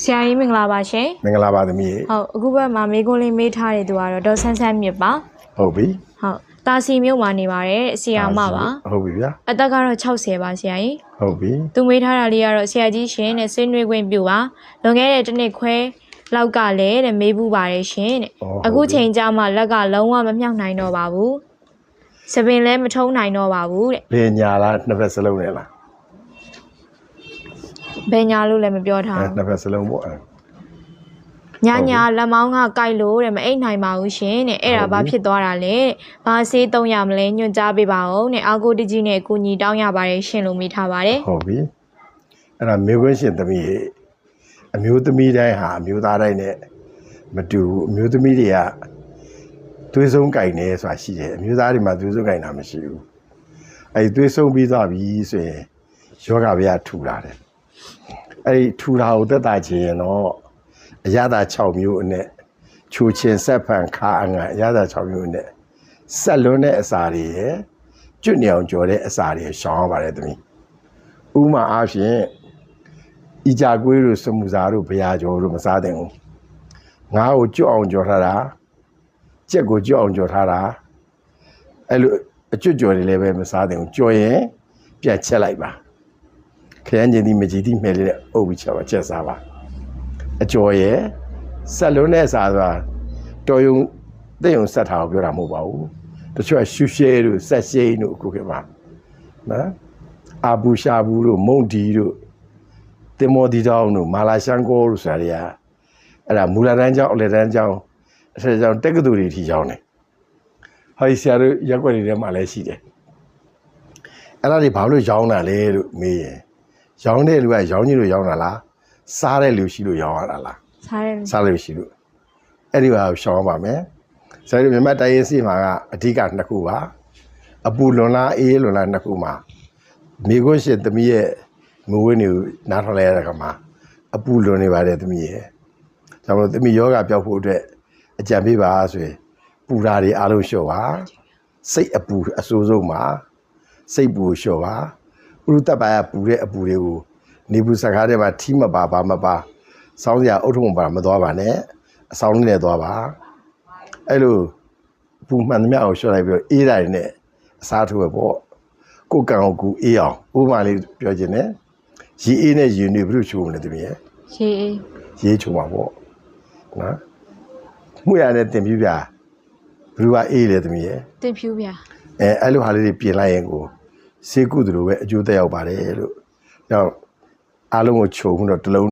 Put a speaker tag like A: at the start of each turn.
A: ဆရာကြီးမင်္ဂလာပါရှင်
B: မင်္ဂလာပါသမီး
A: ဟုတ်အခုဘက်မှာမေကွန်းလေးမေးထားတဲ့သူကတော့ဒေါ်ဆန်းဆန်းမြစ်ပါ
B: ဟုတ်ပြီ
A: ဟုတ်တာစီမြို့မှာနေပါတယ်ဆရာမပါ
B: ဟုတ်ပြီဗျာ
A: အသက်ကတော့60ပါဆရာကြီး
B: ဟုတ်ပြီ
A: သူမေးထားတာလေးကတော့ဆရာကြီးရှင်နဲ့ဆွေးနွေးခွင့်ပြုပါလွန်ခဲ့တဲ့တစ်နှစ်ခွဲလောက်ကလည်းတဲ့မေးဘူးပါတယ်ရှင်တဲ့အခုချိန်ကြမှာလက်ကလုံးဝမမြောက်နိုင်တော့ပါဘူးစပင်လည်းမထုံးနိုင်တော့ပါဘူးတဲ့
B: ဘယ်ညာလားနှစ်ဖက်စလုံးနဲ့လား
A: ဘယ်ညာလို့လည်းမပြောထား
B: နှစ်ဖက်စလုံးပေါ့
A: ညာညာလက်မောင်းကကြိုက်လို့တဲ့မအိတ်နိုင်ပါဘူးရှင်တဲ့အဲ့ဒါဘာဖြစ်သွားတာလဲဘာဆေးသုံးရမလဲညွှန်ကြားပေးပါဦးတဲ့အာကိုတကြီးနဲ့ကိုညီတောင်းရပါတယ်ရှင်လို့မိထားပါတယ်
B: ဟုတ်ပြီအဲ့ဒါမေခွန်းရှင်သမီးရဲ့အမျိုးသမီးတိုင်းဟာအမျိုးသားတိုင်းနဲ့မတူဘူးအမျိုးသမီးတွေကသွေးဆုံးကြိုင်နေဆိုတာရှိတယ်အမျိုးသားတွေမှာသွေးဆုံးကြိုင်တာမရှိဘူးအဲ့ဒီသွေးဆုံးပြီးသွားပြီဆိုရင်ယောဂဗျာထူလာတယ်အဲ့ဒီထူတာကိုသက်သာခြင်းရင်တော့အရသာ6မျိုးအနဲ့ချူချင်းဆက်ဖန်ခါအငါအရသာ6မျိုးအနဲ့ဆက်လွန်းတဲ့အစာတွေရယ်ကျွတ်နေအောင်ကြော်တဲ့အစာတွေရှောင်ရပါတယ်သမီးဥမာအားဖြင့်ဤကြကွေးတို့စမှုစားတို့ဗျာကြော်တို့မစားသင့်ဘူးငါးကိုကျွတ်အောင်ကြော်ထားတာကြက်ကိုကျွတ်အောင်ကြော်ထားတာအဲ့လိုအကျွတ်ကြော်တွေလည်းပဲမစားသင့်ဘူးကြော်ရင်ပြန်ချက်လိုက်ပါခရမ်းကျင်ဒီမကြီးဒီမဲ့လေးနဲ့အုပ်ပြီးချက်ပါချက်စားပါအကျော်ရဲ့ဆက်လုံးနဲ့စားဆိုတာတော်ယုံတဲ့ယုံဆက်ထားကိုပြောတာမဟုတ်ပါဘူးတချို့ကရှူရှဲတို့ဆက်ရှိန်တို့အခုခေတ်မှာနော်အာဘူရှာဘူးတို့မုံဒီတို့တင်မော်ဒီတောင်းတို့မာလာရှန်ကိုတို့ဆိုတာတွေကအဲ့ဒါမူလာတန်းကျောင်းအလယ်တန်းကျောင်းအထက်ကျောင်းတက္ကသိုလ်တွေထိကျောင်းတယ်ဟိုဆရာတို့ရက်ွက်တွေထဲမှာလည်းရှိတယ်အဲ့ဒါတွေဘာလို့ရောင်းတာလဲလို့မေးရင်ရောင်းတဲ့လူကရောင်းကြီးလို့ရောင်းတာလားစားတဲ့လူရှိလို့ရောင်းရတာလားစားလို့ရှိလို့အဲ့ဒီဟာရှောင်းပါမယ်ဆိုတော့မြန်မာတိုင်းရေးစီမှာကအဓိကနှစ်ခုပါအပူလွန်လားအေးလွန်လားနှစ်ခုမှာမိခွန်းရှင်သမီးရဲ့ငွေနေနားထောင်လိုက်ရတဲ့ခါမှာအပူလွန်နေပါတယ်သမီးရဲ့ဒါမှမဟုတ်သမီးယောဂပျောက်ဖို့အတွက်အကြံပေးပါဆိုရင်ပူဓာတွေအားလုံးလျှော့ပါစိတ်အပူအဆိုးဆုံးမှာစိတ်ပူလျှော့ပါဥရတပါရပူတဲ့အပူတွေကိုနေဘူးစကားထဲမှာထီးမပါဘာမပါစောင်းစရာအုတ်ထုံပါမသွားပါနဲ့အဆောင်လေးနဲ့သွားပါအဲ့လိုပူမှန်သမျှကိုလျှော့လိုက်ပြီးအေးတိုင်းနဲ့အစားထိုးပဲပေါ့ကိုကံကိုကူအေးအောင်ဥပမာလေးပြောခြင်းနဲ့ရေအေးနဲ့ရေနွေဘယ်လိုချိုးမလဲတမီးရဲ့ရေချိုးပါပေါ့နော်မှုရတဲ့တင်ပြပြဘယ်လိုကအေးလဲတမီးရဲ့
A: တင်ဖြူပြ
B: အဲ့လိုဟာလေးတွေပြင်လိုက်ရင်ကိုစေကုသလိုပဲအကျိုးသက်ရောက်ပါတယ်လို့နောက်အားလုံးကိုခြုံပြီးတော့တလုံး